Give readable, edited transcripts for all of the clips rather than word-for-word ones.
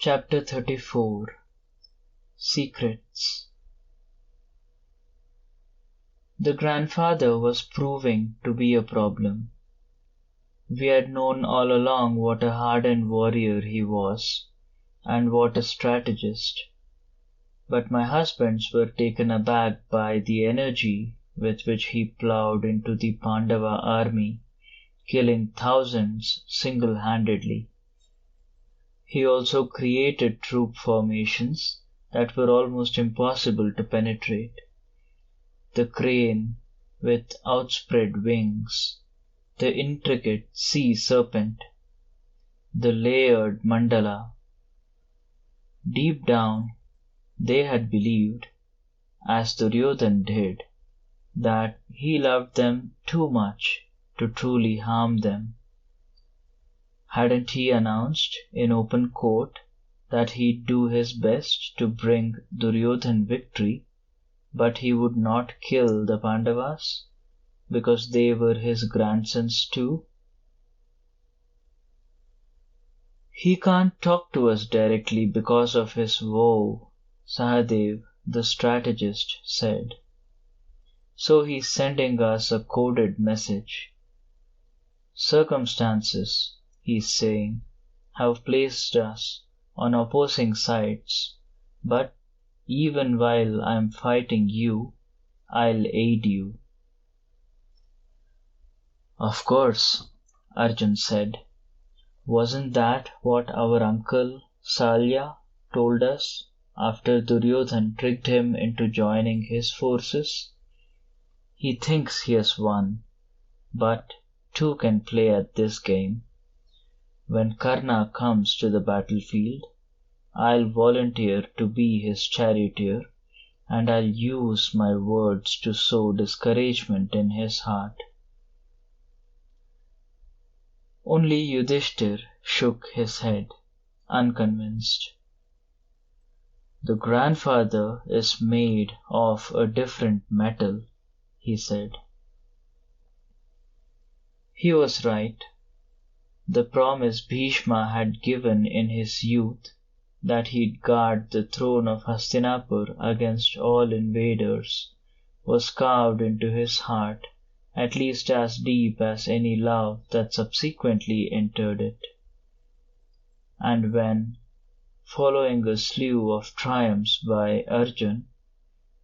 Chapter 34 Secrets. The grandfather was proving to be a problem. We had known all along what a hardened warrior he was, and what a strategist. But my husbands were taken aback by the energy with which he ploughed into the Pandava army, killing thousands single-handedly. He also created troop formations that were almost impossible to penetrate. The crane with outspread wings, the intricate sea serpent, the layered mandala. Deep down, they had believed, as Duryodhan did, that he loved them too much to truly harm them. Hadn't he announced in open court that he'd do his best to bring Duryodhan victory, but he would not kill the Pandavas, because they were his grandsons too? He can't talk to us directly because of his woe, Sahadev, the strategist, said. So he's sending us a coded message. Circumstances, he's saying, have placed us on opposing sides, but even while I'm fighting you, I'll aid you. Of course, Arjun said. Wasn't that what our uncle Salya told us after Duryodhan tricked him into joining his forces? He thinks he has won, but two can play at this game. When Karna comes to the battlefield, I'll volunteer to be his charioteer, and I'll use my words to sow discouragement in his heart. Only Yudhishthir shook his head, unconvinced. The grandfather is made of a different metal, he said. He was right. The promise Bhishma had given in his youth that he'd guard the throne of Hastinapur against all invaders was carved into his heart, at least as deep as any love that subsequently entered it. And when, following a slew of triumphs by Arjun,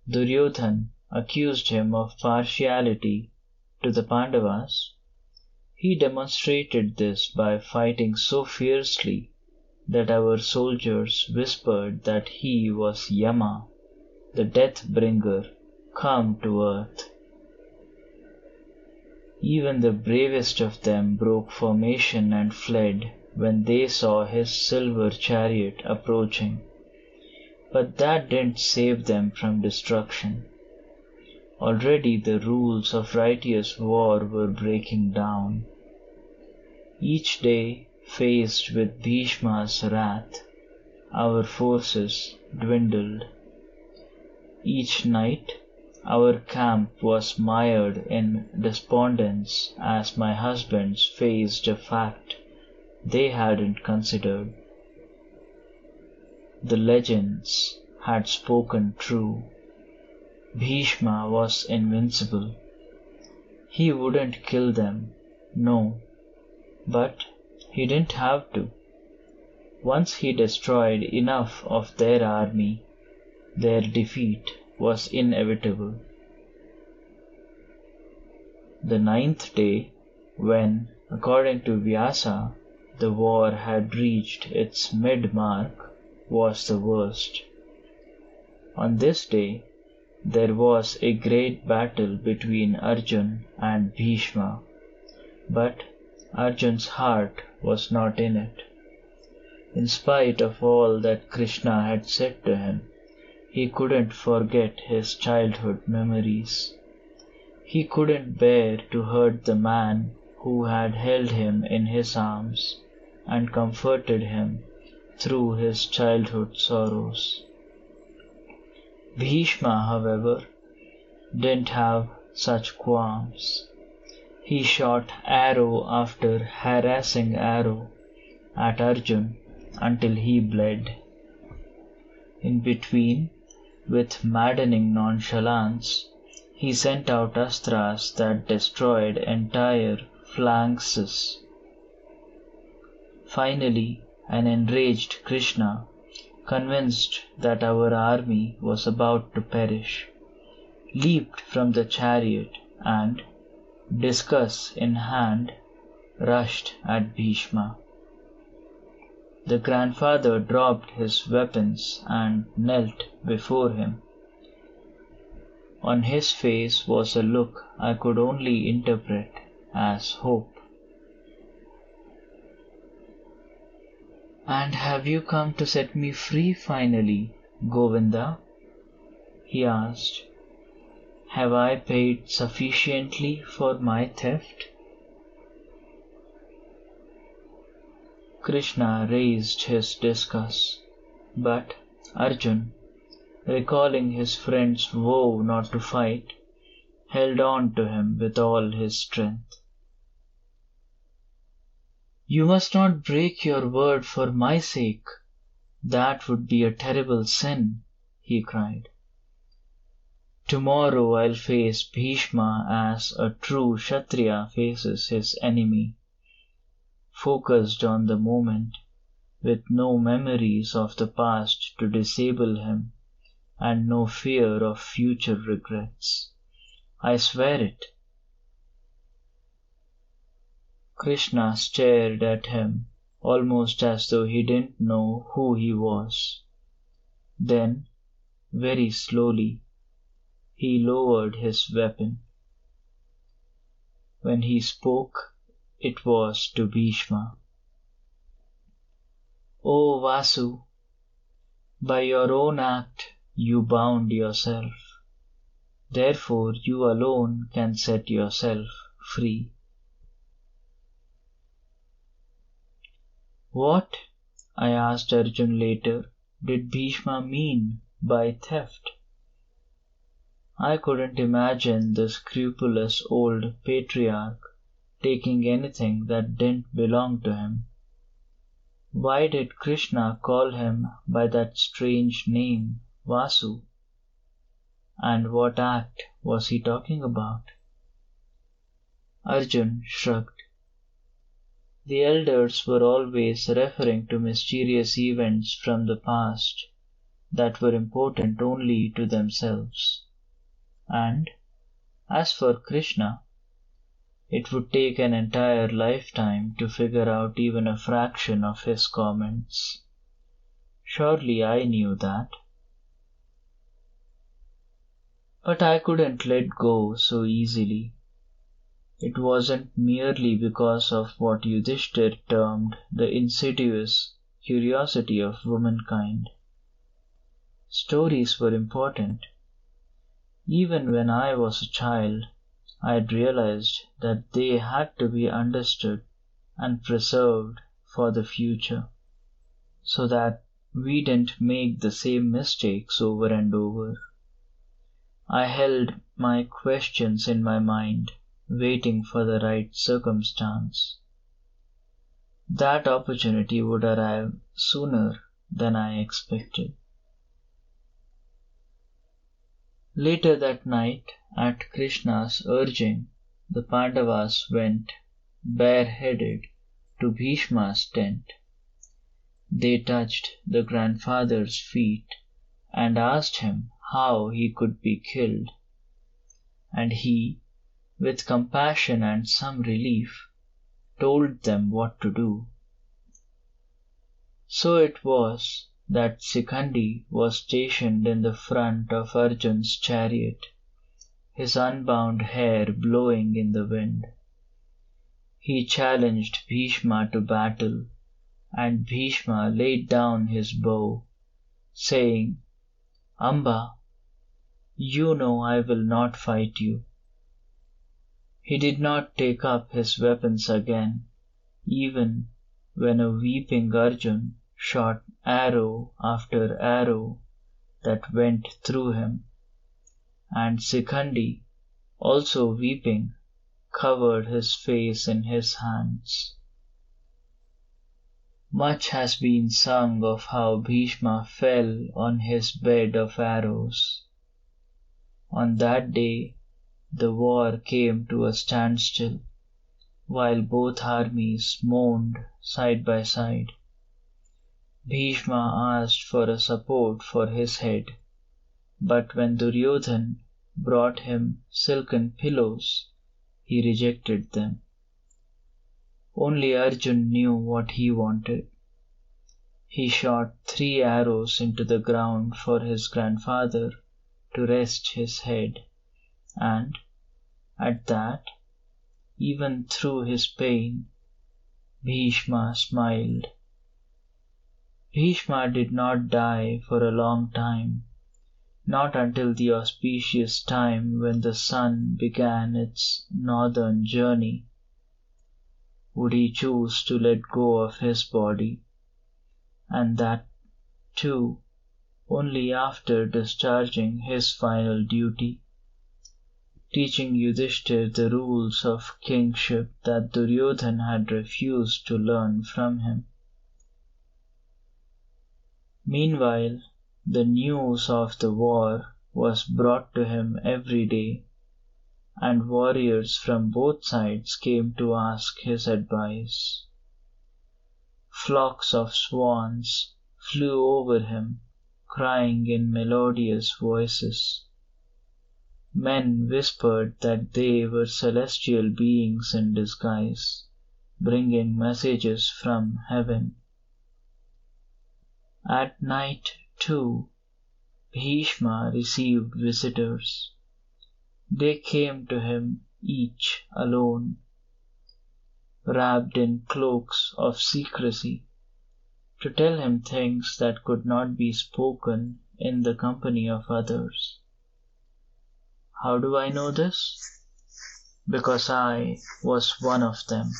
Duryodhan accused him of partiality to the Pandavas, he demonstrated this by fighting so fiercely that our soldiers whispered that he was Yama, the death-bringer, come to earth. Even the bravest of them broke formation and fled when they saw his silver chariot approaching. But that didn't save them from destruction. Already the rules of righteous war were breaking down. Each day, faced with Bhishma's wrath, our forces dwindled. Each night, our camp was mired in despondence as my husbands faced a fact they hadn't considered. The legends had spoken true. Bhishma was invincible. He wouldn't kill them, no, but he didn't have to. Once he destroyed enough of their army, their defeat was inevitable. The 9th day, when, according to Vyasa, the war had reached its mid-mark, was the worst. On this day, there was a great battle between Arjun and Bhishma, but Arjun's heart was not in it. In spite of all that Krishna had said to him, he couldn't forget his childhood memories. He couldn't bear to hurt the man who had held him in his arms and comforted him through his childhood sorrows. Bhishma, however, didn't have such qualms. He shot arrow after harassing arrow at Arjun until he bled. In between, with maddening nonchalance, he sent out astras that destroyed entire phalanxes. Finally, an enraged Krishna, convinced that our army was about to perish, leaped from the chariot and, discus in hand, rushed at Bhishma. The grandfather dropped his weapons and knelt before him. On his face was a look I could only interpret as hope. "And have you come to set me free finally, Govinda?" he asked. "Have I paid sufficiently for my theft?" Krishna raised his discus, but Arjun, recalling his friend's vow not to fight, held on to him with all his strength. "You must not break your word for my sake. That would be a terrible sin," he cried. "Tomorrow I'll face Bhishma as a true Kshatriya faces his enemy, focused on the moment, with no memories of the past to disable him, and no fear of future regrets. I swear it." Krishna stared at him, almost as though he didn't know who he was. Then, very slowly, he lowered his weapon. When he spoke, it was to Bhishma. "O Vasu, by your own act you bound yourself. Therefore you alone can set yourself free." What, I asked Arjun later, did Bhishma mean by theft? I couldn't imagine the scrupulous old patriarch taking anything that didn't belong to him. Why did Krishna call him by that strange name, Vasu? And what act was he talking about? Arjun shrugged. The elders were always referring to mysterious events from the past that were important only to themselves. And, as for Krishna, it would take an entire lifetime to figure out even a fraction of his comments. Surely I knew that. But I couldn't let go so easily. It wasn't merely because of what Yudhishthir termed the insidious curiosity of womankind. Stories were important. Even when I was a child, I had realized that they had to be understood and preserved for the future, so that we didn't make the same mistakes over and over. I held my questions in my mind, waiting for the right circumstance. That opportunity would arrive sooner than I expected. Later that night, at Krishna's urging, the Pandavas went, bareheaded, to Bhishma's tent. They touched the grandfather's feet and asked him how he could be killed. And he, with compassion and some relief, told them what to do. So it was that Sikhandi was stationed in the front of Arjun's chariot, his unbound hair blowing in the wind. He challenged Bhishma to battle, and Bhishma laid down his bow, saying, "Amba, you know I will not fight you." He did not take up his weapons again, even when a weeping Arjun shot arrow after arrow that went through him, and Sikhandi, also weeping, covered his face in his hands. Much has been sung of how Bhishma fell on his bed of arrows. On that day, the war came to a standstill, while both armies mourned side by side. Bhishma asked for a support for his head, but when Duryodhan brought him silken pillows, he rejected them. Only Arjun knew what he wanted. He shot 3 arrows into the ground for his grandfather to rest his head, and at that, even through his pain, Bhishma smiled. Bhishma did not die for a long time, not until the auspicious time when the sun began its northern journey would he choose to let go of his body, and that, too, only after discharging his final duty, teaching Yudhishthir the rules of kingship that Duryodhan had refused to learn from him. Meanwhile, the news of the war was brought to him every day, and warriors from both sides came to ask his advice. Flocks of swans flew over him, crying in melodious voices. Men whispered that they were celestial beings in disguise, bringing messages from heaven. At night, too, Bhishma received visitors. They came to him each alone, wrapped in cloaks of secrecy, to tell him things that could not be spoken in the company of others. How do I know this? Because I was one of them.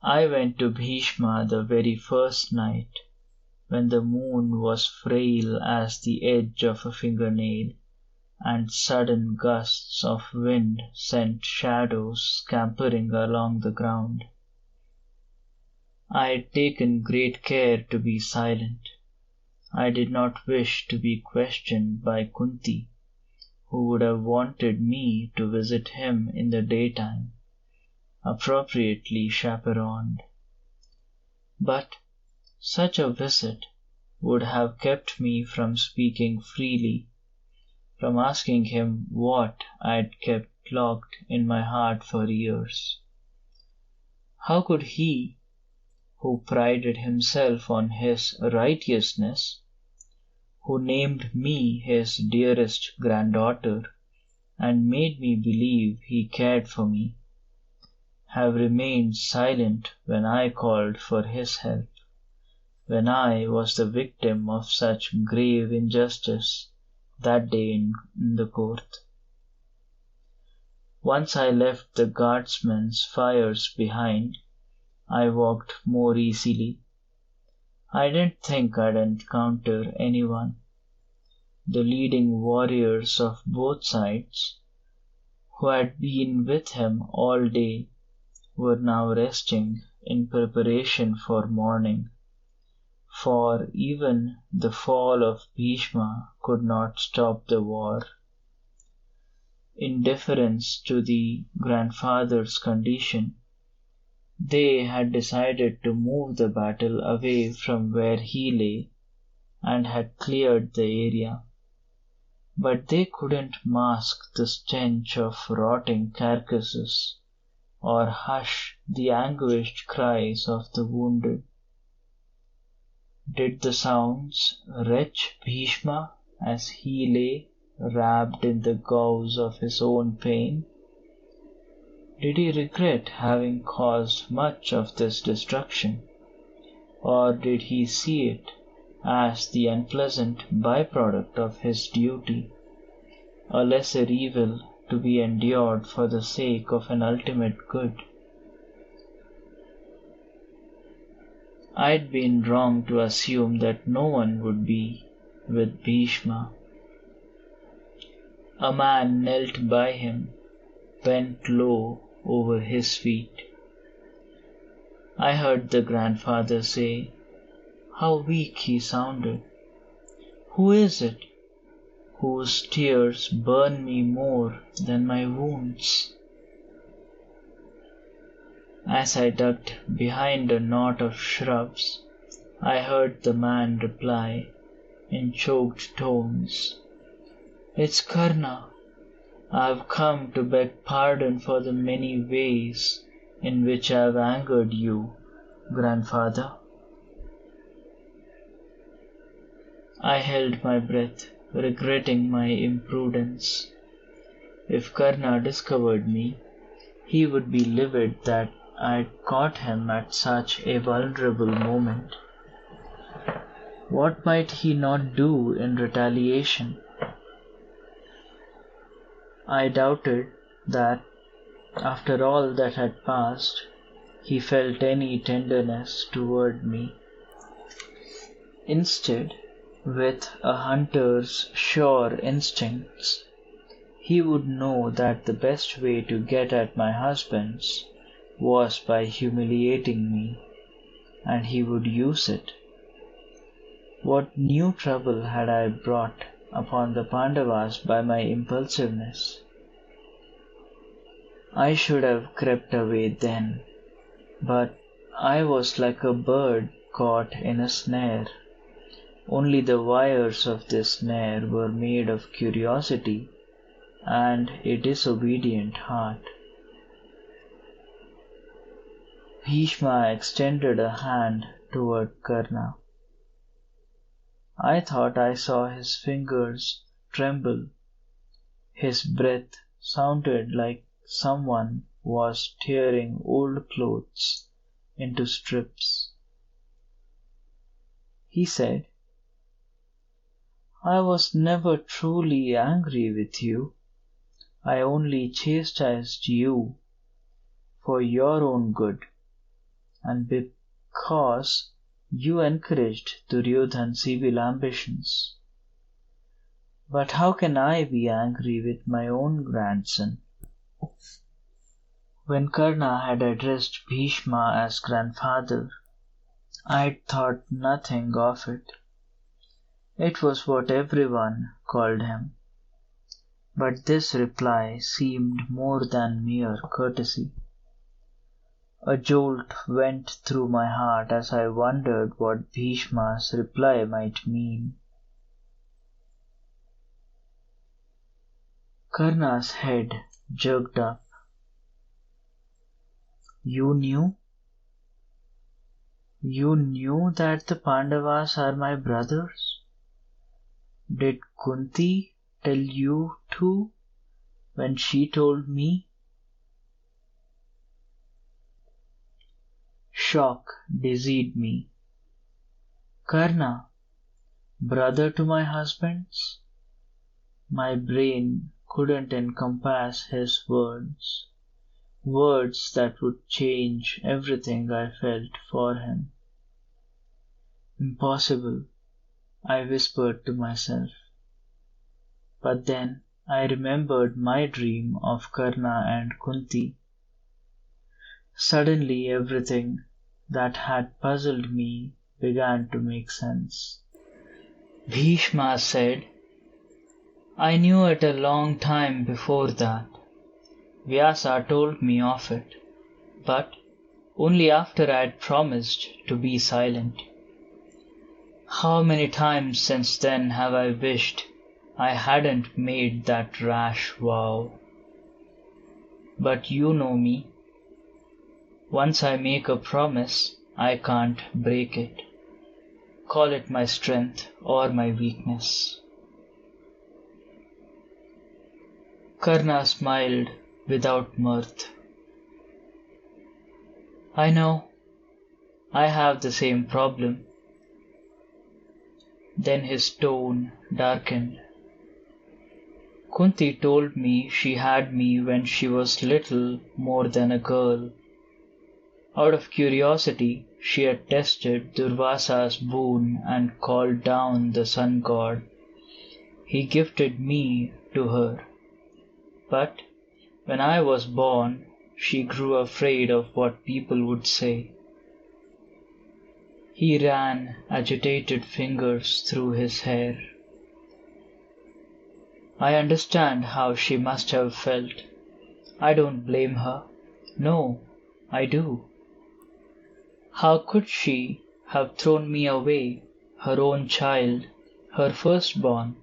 I went to Bhishma the very first night, when the moon was frail as the edge of a fingernail, and sudden gusts of wind sent shadows scampering along the ground. I had taken great care to be silent. I did not wish to be questioned by Kunti, who would have wanted me to visit him in the daytime, appropriately chaperoned. But such a visit would have kept me from speaking freely, from asking him what I had kept locked in my heart for years. How could he, who prided himself on his righteousness, who named me his dearest granddaughter and made me believe he cared for me, have remained silent when I called for his help, when I was the victim of such grave injustice that day in the court? Once I left the guardsmen's fires behind, I walked more easily. I didn't think I'd encounter anyone. The leading warriors of both sides, who had been with him all day, were now resting in preparation for morning, for even the fall of Bhishma could not stop the war. In deference to the grandfather's condition, they had decided to move the battle away from where he lay and had cleared the area. But they couldn't mask the stench of rotting carcasses or hush the anguished cries of the wounded. Did the sounds wretch Bhishma as he lay wrapped in the gauze of his own pain? Did he regret having caused much of this destruction, or did he see it as the unpleasant byproduct of his duty, a lesser evil to be endured for the sake of an ultimate good? I'd been wrong to assume that no one would be with Bhishma. A man knelt by him, bent low over his feet. I heard the grandfather say. How weak he sounded. Who is it whose tears burn me more than my wounds? As I ducked behind a knot of shrubs, I heard the man reply in choked tones, It's Karna. I've come to beg pardon for the many ways in which I've angered you, grandfather. I held my breath, regretting my imprudence. If Karna discovered me, he would be livid that I'd caught him at such a vulnerable moment. What might he not do in retaliation? I doubted that, after all that had passed, he felt any tenderness toward me. Instead, with a hunter's sure instincts, he would know that the best way to get at my husbands was by humiliating me, and he would use it. What new trouble had I brought upon the Pandavas by my impulsiveness? I should have crept away then, but I was like a bird caught in a snare. Only the wires of this snare were made of curiosity and a disobedient heart. Bhishma extended a hand toward Karna. I thought I saw his fingers tremble. His breath sounded like someone was tearing old clothes into strips. He said, I was never truly angry with you. I only chastised you for your own good, and because you encouraged Duryodhan's evil ambitions. But how can I be angry with my own grandson? When Karna had addressed Bhishma as grandfather, I thought nothing of it. It was what everyone called him. But this reply seemed more than mere courtesy. A jolt went through my heart as I wondered what Bhishma's reply might mean. Karna's head jerked up. You knew? You knew that the Pandavas are my brothers? Did Kunti tell you too when she told me? Shock dizzied me. Karna, brother to my husband's? My brain couldn't encompass his words, words that would change everything I felt for him. Impossible, I whispered to myself. But then I remembered my dream of Karna and Kunti. Suddenly everything that had puzzled me began to make sense. Bhishma said, I knew it a long time before that. Vyasa told me of it, but only after I had promised to be silent. How many times since then have I wished I hadn't made that rash vow. But you know me. Once I make a promise, I can't break it. Call it my strength or my weakness. Karna smiled without mirth. I know. I have the same problem. Then his tone darkened. Kunti told me she had me when she was little more than a girl. Out of curiosity, she had tested Durvasa's boon and called down the sun god. He gifted me to her. But when I was born, she grew afraid of what people would say. He ran agitated fingers through his hair. I understand how she must have felt. I don't blame her. No, I do. How could she have thrown me away, her own child, her firstborn?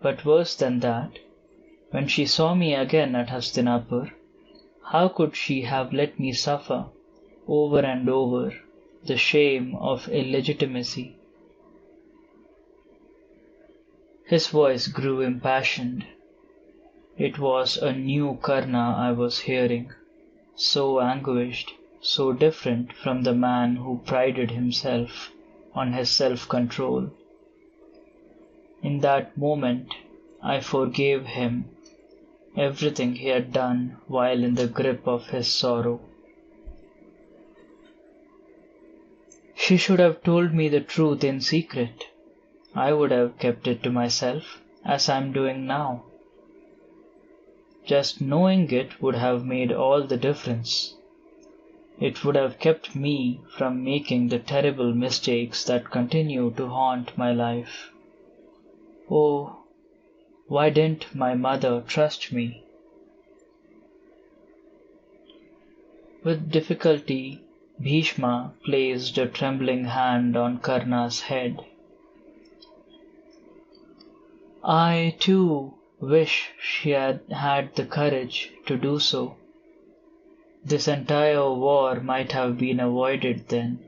But worse than that, when she saw me again at Hastinapur, how could she have let me suffer, over and over, the shame of illegitimacy? His voice grew impassioned. It was a new Karna I was hearing, so anguished, so different from the man who prided himself on his self-control. In that moment, I forgave him everything he had done while in the grip of his sorrow. She should have told me the truth in secret. I would have kept it to myself, as I am doing now. Just knowing it would have made all the difference. It would have kept me from making the terrible mistakes that continue to haunt my life. Oh, why didn't my mother trust me? With difficulty, Bhishma placed a trembling hand on Karna's head. I, too, wish she had had the courage to do so. This entire war might have been avoided then.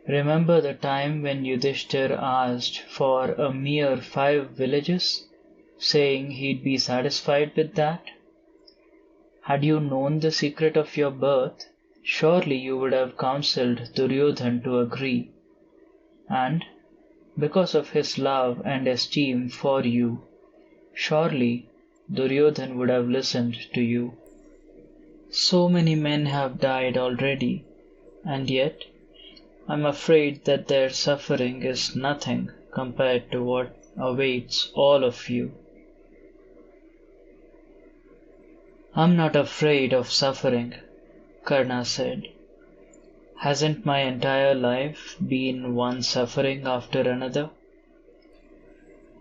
Remember the time when Yudhishthir asked for a mere 5 villages, saying he'd be satisfied with that? Had you known the secret of your birth, surely you would have counselled Duryodhan to agree. And, because of his love and esteem for you, surely Duryodhan would have listened to you. So many men have died already, and yet I'm afraid that their suffering is nothing compared to what awaits all of you. I'm not afraid of suffering, Karna said. Hasn't my entire life been one suffering after another?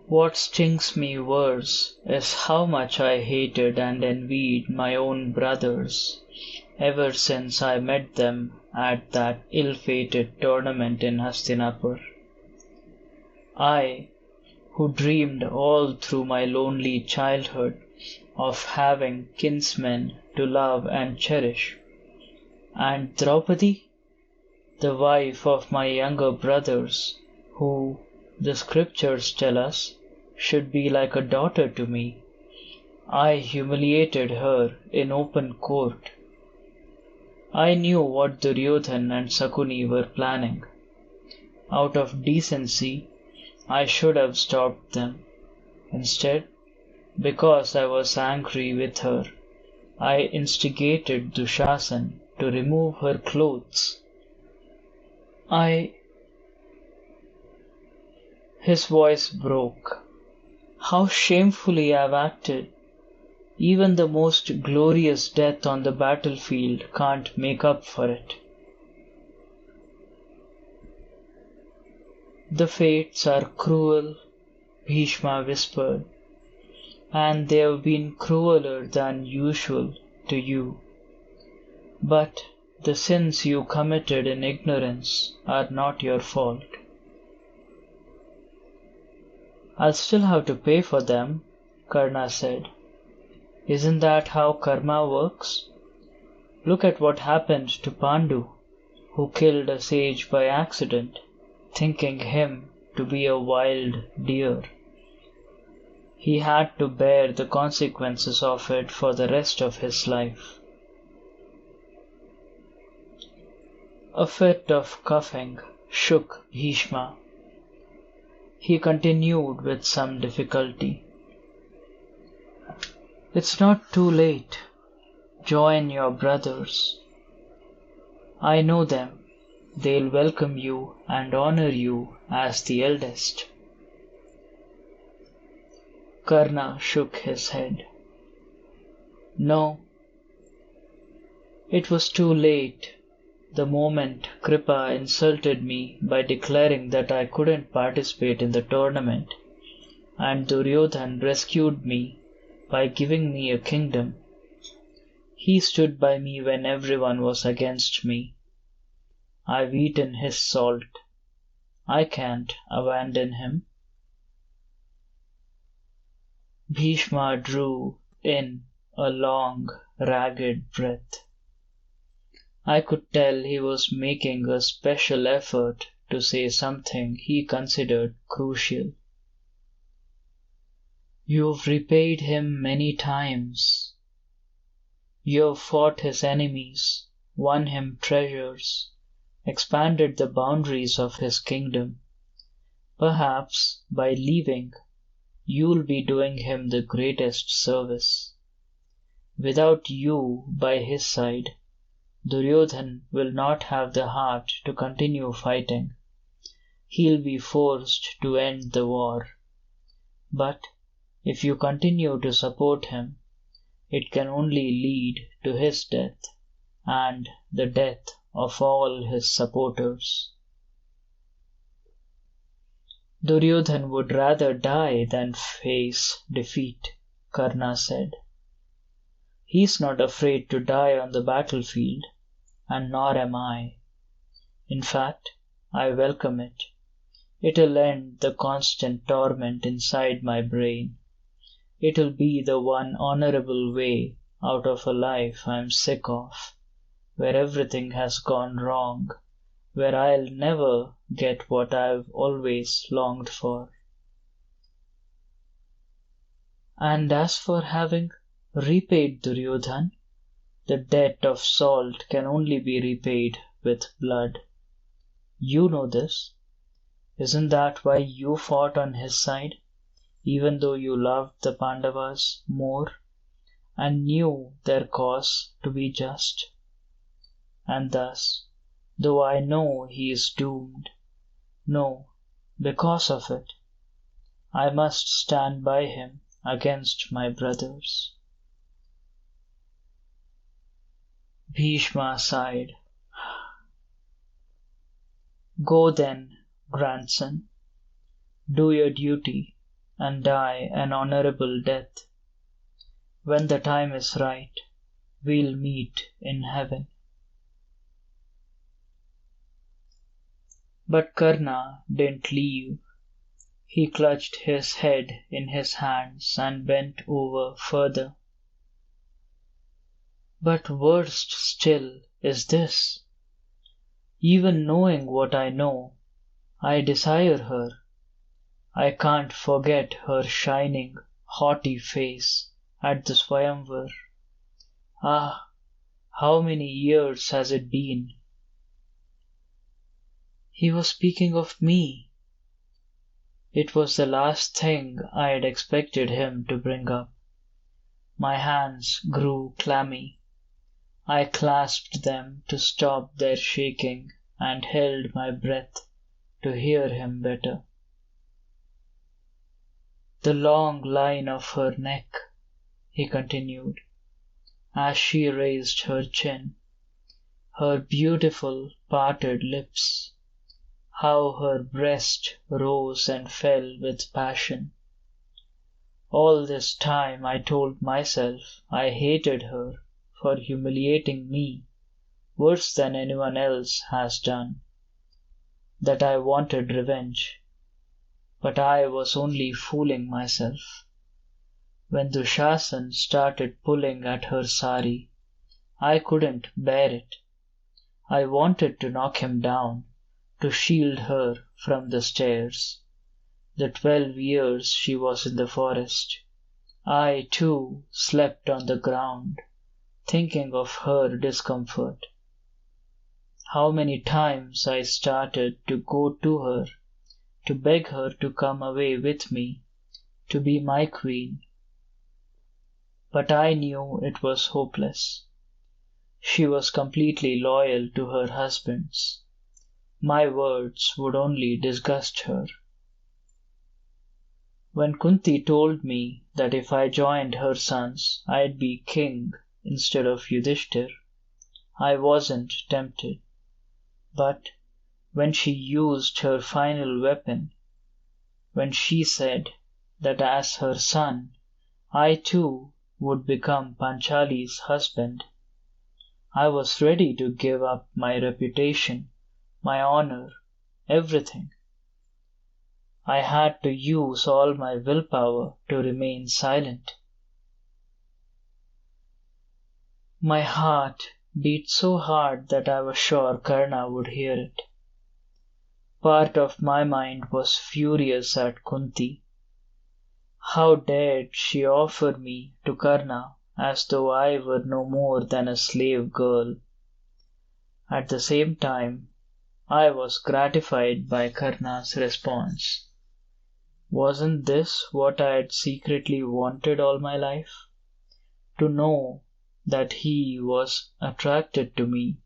What stings me worse is how much I hated and envied my own brothers ever since I met them at that ill-fated tournament in Hastinapur. I, who dreamed all through my lonely childhood of having kinsmen to love and cherish, and Draupadi, the wife of my younger brothers, who, the scriptures tell us, should be like a daughter to me, I humiliated her in open court. I knew what Duryodhan and Sakuni were planning. Out of decency, I should have stopped them. Instead, because I was angry with her, I instigated Dushasan to remove her clothes. His voice broke. How shamefully I've acted. Even the most glorious death on the battlefield can't make up for it. The fates are cruel, Bhishma whispered, and they have been crueler than usual to you. But the sins you committed in ignorance are not your fault. I'll still have to pay for them, Karna said. Isn't that how karma works? Look at what happened to Pandu, who killed a sage by accident, thinking him to be a wild deer. He had to bear the consequences of it for the rest of his life. A fit of coughing shook Bhishma. He continued with some difficulty. It's not too late. Join your brothers. I know them. They'll welcome you and honor you as the eldest. Karna shook his head. No. It was too late. The moment Kripa insulted me by declaring that I couldn't participate in the tournament, and Duryodhan rescued me by giving me a kingdom. He stood by me when everyone was against me. I've eaten his salt. I can't abandon him. Bhishma drew in a long, ragged breath. I could tell he was making a special effort to say something he considered crucial. You've repaid him many times. You've fought his enemies, won him treasures, expanded the boundaries of his kingdom. Perhaps by leaving, you'll be doing him the greatest service. Without you by his side, Duryodhan will not have the heart to continue fighting. He'll be forced to end the war. But if you continue to support him, it can only lead to his death and the death of all his supporters. Duryodhan would rather die than face defeat, Karna said. He's not afraid to die on the battlefield, and nor am I. In fact, I welcome it. It'll end the constant torment inside my brain. It'll be the one honorable way out of a life I'm sick of, where everything has gone wrong, where I'll never get what I've always longed for. And as for having repaid Duryodhan, the debt of salt can only be repaid with blood. You know this. Isn't that why you fought on his side, even though you loved the Pandavas more and knew their cause to be just? And thus, though I know he is doomed, no, because of it, I must stand by him against my brothers. Bhishma sighed. Go then, grandson. Do your duty and die an honorable death. When the time is right, we'll meet in heaven. But Karna didn't leave. He clutched his head in his hands and bent over further. But worst still is this. Even knowing what I know, I desire her. I can't forget her shining, haughty face at the Swayamvar. Ah, how many years has it been? He was speaking of me. It was the last thing I had expected him to bring up. My hands grew clammy. I clasped them to stop their shaking and held my breath to hear him better. The long line of her neck, he continued, as she raised her chin, her beautiful parted lips, how her breast rose and fell with passion. All this time I told myself I hated her for humiliating me worse than anyone else has done, that I wanted revenge. But I was only fooling myself. When Dushasan started pulling at her sari, I couldn't bear it. I wanted to knock him down, to shield her from the stairs. The 12 years she was in the forest, I too slept on the ground, thinking of her discomfort. How many times I started to go to her, to beg her to come away with me, to be my queen. But I knew it was hopeless. She was completely loyal to her husbands. My words would only disgust her. When Kunti told me that if I joined her sons, I'd be king instead of Yudhishthir, I wasn't tempted. But when she used her final weapon, when she said that as her son, I too would become Panchali's husband, I was ready to give up my reputation, my honor, everything. I had to use all my willpower to remain silent. My heart beat so hard that I was sure Karna would hear it. Part of my mind was furious at Kunti. How dared she offer me to Karna as though I were no more than a slave girl. At the same time, I was gratified by Karna's response. Wasn't this what I had secretly wanted all my life? To know that he was attracted to me,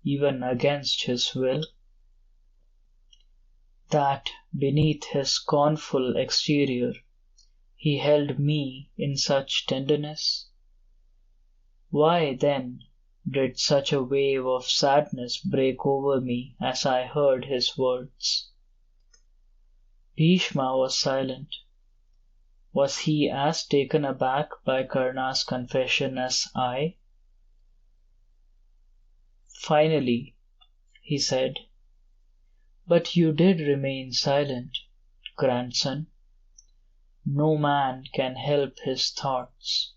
even against his will? That beneath his scornful exterior, he held me in such tenderness? Why, then, did such a wave of sadness break over me as I heard his words? Bhishma was silent. Was he as taken aback by Karna's confession as I? Finally, he said, "But you did remain silent, grandson. No man can help his thoughts,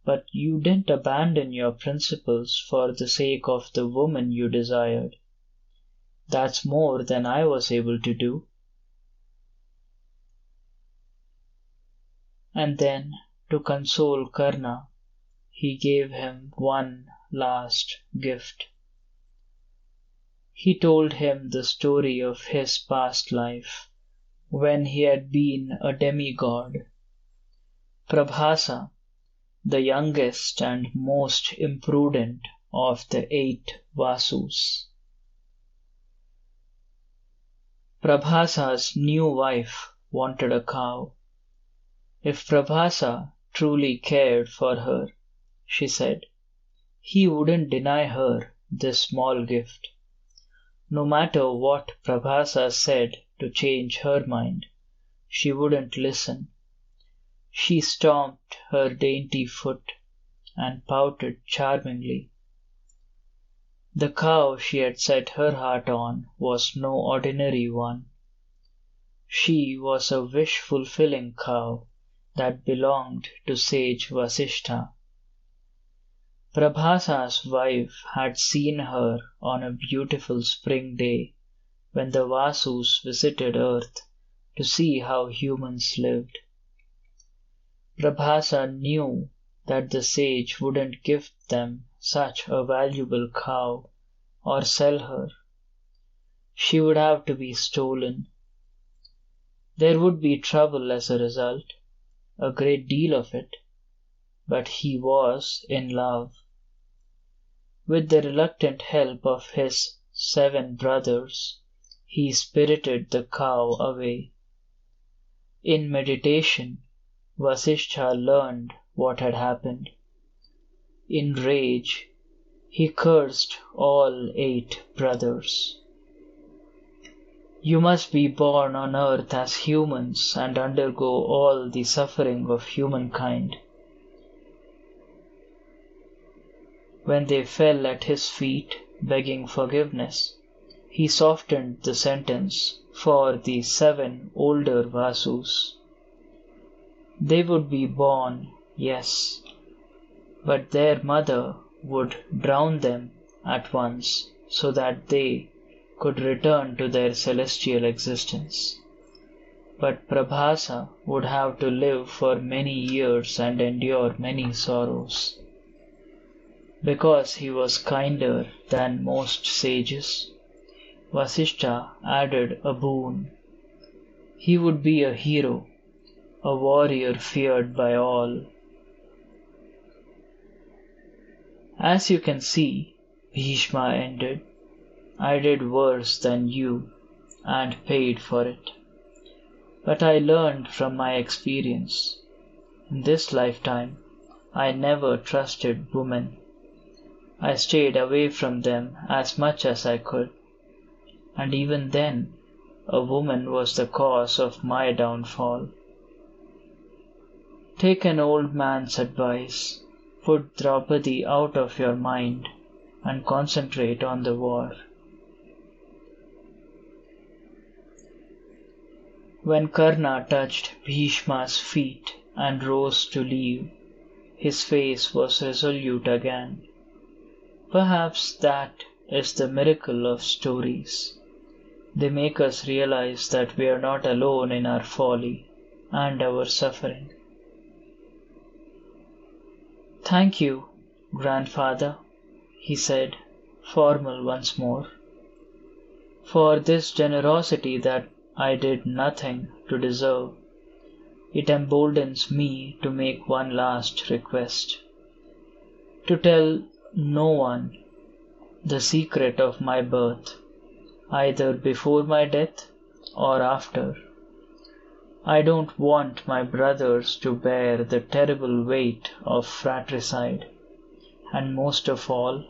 but you didn't abandon your principles for the sake of the woman you desired. That's more than I was able to do." And then, to console Karna, he gave him one last gift. He told him the story of his past life, when he had been a demigod. Prabhasa, the youngest and most imprudent of the 8 Vasus. Prabhasa's new wife wanted a cow. If Prabhasa truly cared for her, she said, he wouldn't deny her this small gift. No matter what Prabhasa said to change her mind, she wouldn't listen. She stomped her dainty foot and pouted charmingly. The cow she had set her heart on was no ordinary one. She was a wish-fulfilling cow that belonged to sage Vasishtha. Prabhasa's wife had seen her on a beautiful spring day when the Vasus visited earth to see how humans lived. Prabhasa knew that the sage wouldn't give them such a valuable cow or sell her. She would have to be stolen. There would be trouble as a result, a great deal of it, but he was in love. With the reluctant help of his 7 brothers, he spirited the cow away. In meditation, Vasishtha learned what had happened. In rage, he cursed all 8 brothers. You must be born on earth as humans and undergo all the suffering of humankind. When they fell at his feet, begging forgiveness, he softened the sentence for the 7 older Vasus. They would be born, yes, but their mother would drown them at once so that they could return to their celestial existence. But Prabhasa would have to live for many years and endure many sorrows. Because he was kinder than most sages, Vasishtha added a boon. He would be a hero, a warrior feared by all. As you can see, Bhishma ended, I did worse than you and paid for it. But I learned from my experience. In this lifetime, I never trusted women. I stayed away from them as much as I could. and even then a woman was the cause of my downfall. Take an old man's advice, put Draupadi out of your mind and concentrate on the war. When Karna touched Bhishma's feet and rose to leave, his face was resolute again. Perhaps that is the miracle of stories. They make us realize that we are not alone in our folly and our suffering. Thank you, grandfather, he said, formal once more, for this generosity that I did nothing to deserve. It emboldens me to make one last request. To tell no one the secret of my birth, either before my death or after. I don't want my brothers to bear the terrible weight of fratricide, and most of all,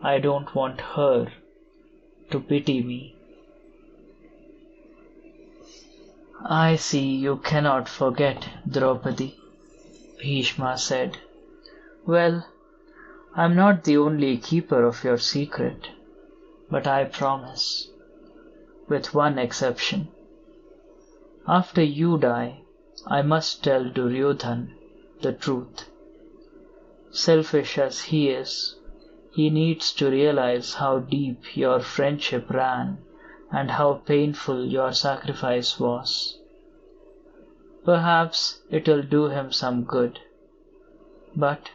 I don't want her to pity me. I see you cannot forget, Draupadi, Bhishma said. Well, I'm not the only keeper of your secret, but I promise, with one exception. After you die, I must tell Duryodhan the truth. Selfish as he is, he needs to realize how deep your friendship ran and how painful your sacrifice was. Perhaps it'll do him some good, but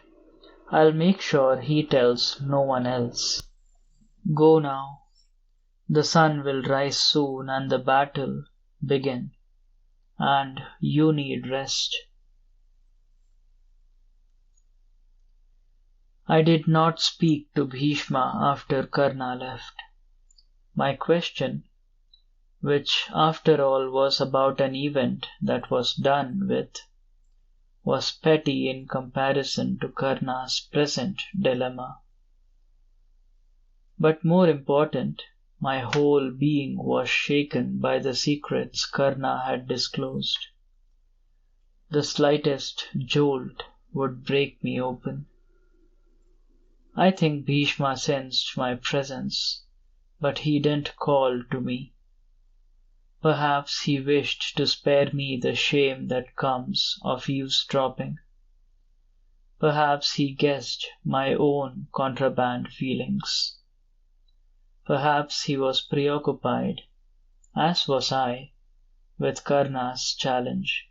I'll make sure he tells no one else. Go now. The sun will rise soon and the battle begin, and you need rest. I did not speak to Bhishma after Karna left. My question, which after all was about an event that was done with, was petty in comparison to Karna's present dilemma. But more important, my whole being was shaken by the secrets Karna had disclosed. The slightest jolt would break me open. I think Bhishma sensed my presence, but he didn't call to me. Perhaps he wished to spare me the shame that comes of eavesdropping. Perhaps he guessed my own contraband feelings. Perhaps he was preoccupied, as was I, with Karna's challenge.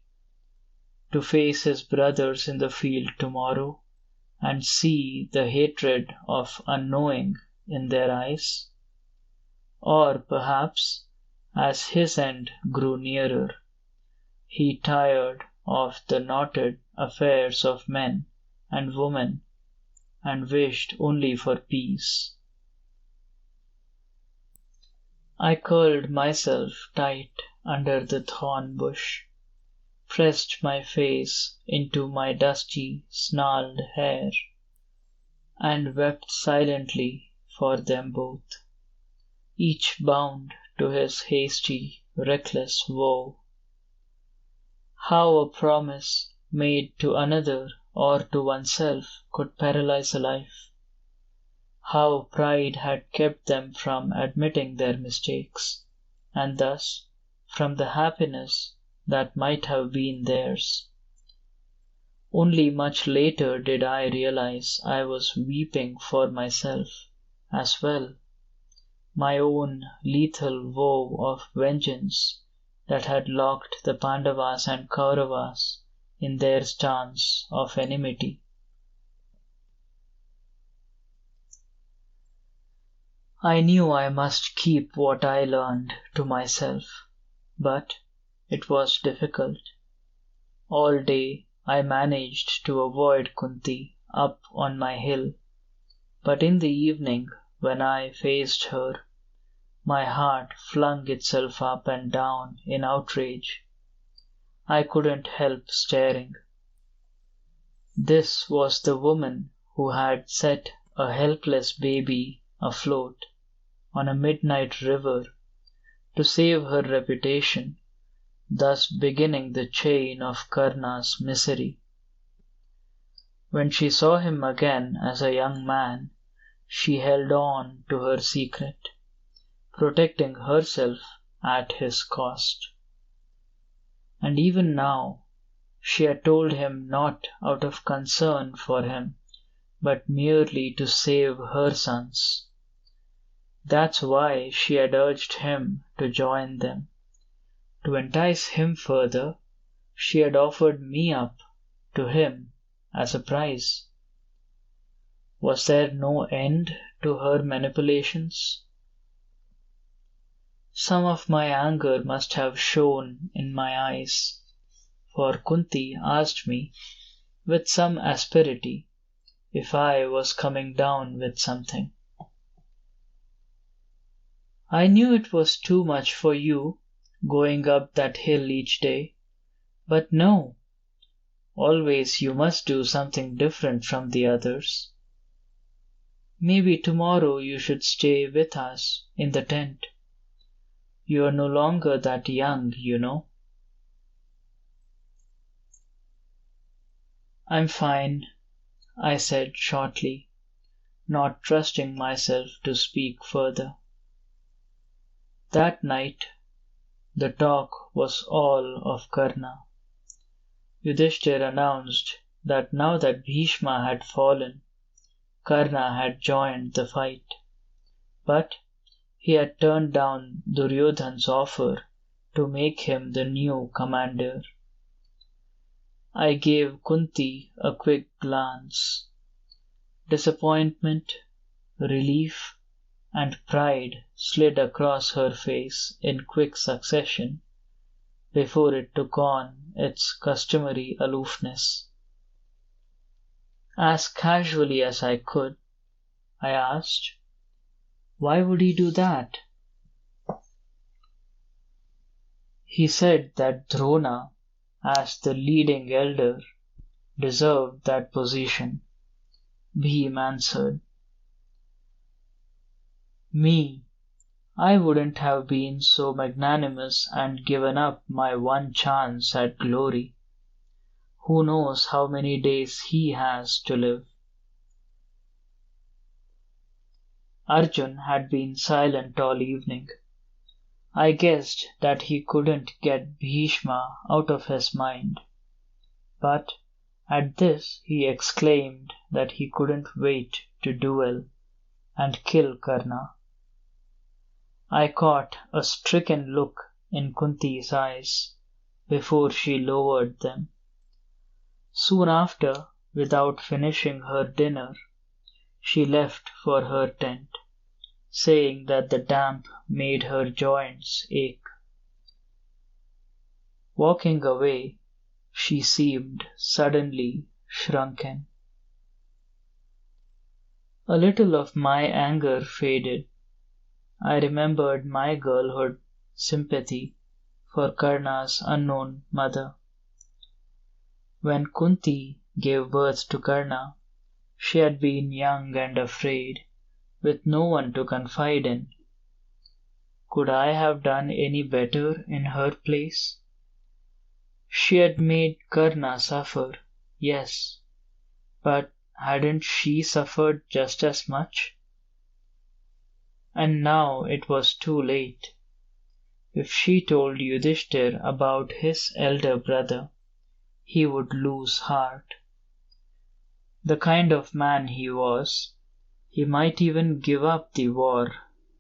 To face his brothers in the field tomorrow and see the hatred of unknowing in their eyes? Or perhaps, as his end grew nearer, he tired of the knotted affairs of men and women and wished only for peace. I curled myself tight under the thorn bush, pressed my face into my dusty, snarled hair, and wept silently for them both, each bound to his hasty, reckless woe. How a promise made to another or to oneself could paralyze a life. How pride had kept them from admitting their mistakes, and thus from the happiness that might have been theirs. Only much later did I realize I was weeping for myself as well, my own lethal vow of vengeance that had locked the Pandavas and Kauravas in their stance of enmity. I knew I must keep what I learned to myself, but it was difficult. All day I managed to avoid Kunti up on my hill, but in the evening, when I faced her, my heart flung itself up and down in outrage. I couldn't help staring. This was the woman who had set a helpless baby afloat on a midnight river to save her reputation, thus beginning the chain of Karna's misery. When she saw him again as a young man, she held on to her secret, protecting herself at his cost. And even now, she had told him not out of concern for him, but merely to save her sons. That's why she had urged him to join them. To entice him further, she had offered me up to him as a prize. Was there no end to her manipulations? Some of my anger must have shone in my eyes, for Kunti asked me, with some asperity, if I was coming down with something. I knew it was too much for you, going up that hill each day, but no, always you must do something different from the others. Maybe tomorrow you should stay with us in the tent. You are no longer that young, you know. I'm fine, I said shortly, not trusting myself to speak further. That night, the talk was all of Karna. Yudhishthir announced that now that Bhishma had fallen, Karna had joined the fight, but he had turned down Duryodhan's offer to make him the new commander. I gave Kunti a quick glance. Disappointment, relief, and pride slid across her face in quick succession before it took on its customary aloofness. As casually as I could, I asked, "Why would he do that?" He said that Drona, as the leading elder, deserved that position. Bhim answered. Me, I wouldn't have been so magnanimous and given up my one chance at glory. Who knows how many days he has to live? Arjun had been silent all evening. I guessed that he couldn't get Bhishma out of his mind. But at this he exclaimed that he couldn't wait to duel and kill Karna. I caught a stricken look in Kunti's eyes before she lowered them. Soon after, without finishing her dinner, she left for her tent, saying that the damp made her joints ache. Walking away, she seemed suddenly shrunken. A little of my anger faded. I remembered my girlhood sympathy for Karna's unknown mother. When Kunti gave birth to Karna, she had been young and afraid, with no one to confide in. Could I have done any better in her place? She had made Karna suffer, yes, but hadn't she suffered just as much? And now it was too late. If she told Yudhishthir about his elder brother, he would lose heart. The kind of man he was, he might even give up the war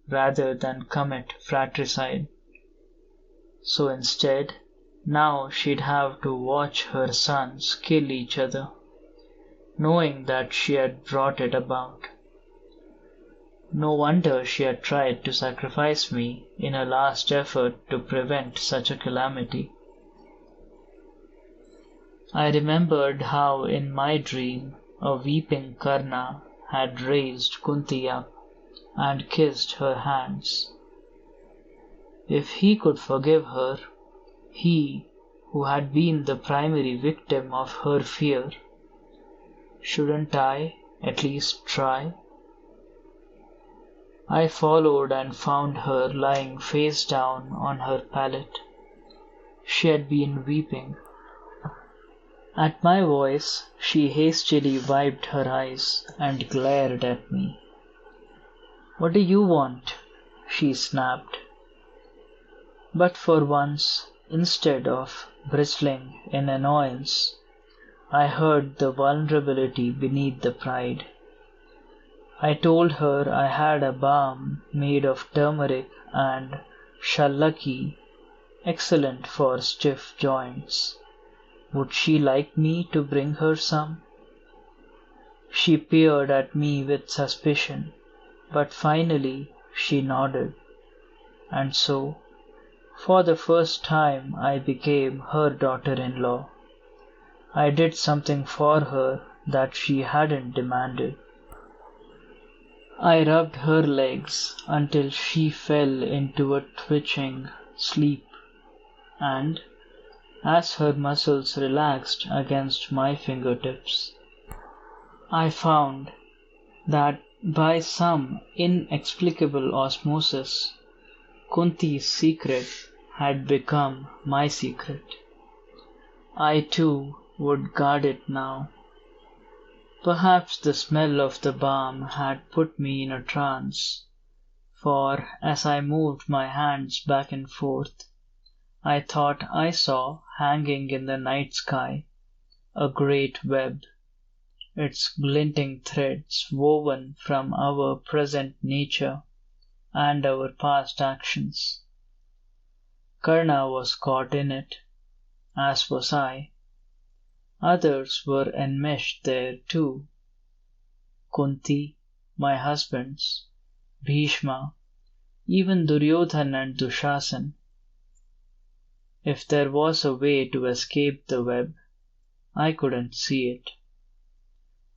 rather than commit fratricide. So instead, now she'd have to watch her sons kill each other, knowing that she had brought it about. No wonder she had tried to sacrifice me in a last effort to prevent such a calamity. I remembered how in my dream a weeping Karna had raised Kunti up and kissed her hands. If he could forgive her, he who had been the primary victim of her fear, shouldn't I at least try? I followed and found her lying face down on her pallet. She had been weeping. At my voice, she hastily wiped her eyes and glared at me. "What do you want?" she snapped. But for once, instead of bristling in annoyance, I heard the vulnerability beneath the pride. I told her I had a balm made of turmeric and shallaki, excellent for stiff joints. Would she like me to bring her some? She peered at me with suspicion, but finally she nodded, and so, for the first time, I became her daughter-in-law. I did something for her that she hadn't demanded. I rubbed her legs until she fell into a twitching sleep, and, as her muscles relaxed against my fingertips, I found that by some inexplicable osmosis, Kunti's secret had become my secret. I too would guard it now. Perhaps the smell of the balm had put me in a trance, for as I moved my hands back and forth, I thought I saw hanging in the night sky a great web, its glinting threads woven from our present nature and our past actions. Karna was caught in it, as was I. Others were enmeshed there too. Kunti, my husbands, Bhishma, even Duryodhana and Dushasan. If there was a way to escape the web, I couldn't see it.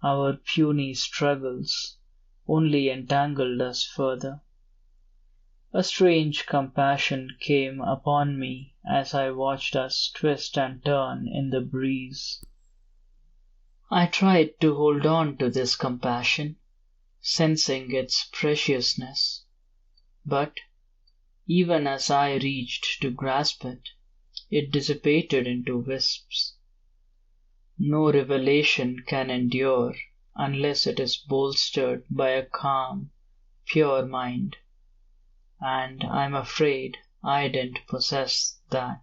Our puny struggles only entangled us further. A strange compassion came upon me as I watched us twist and turn in the breeze. I tried to hold on to this compassion, sensing its preciousness, but even as I reached to grasp it, it dissipated into wisps. No revelation can endure unless it is bolstered by a calm, pure mind, and I'm afraid I didn't possess that.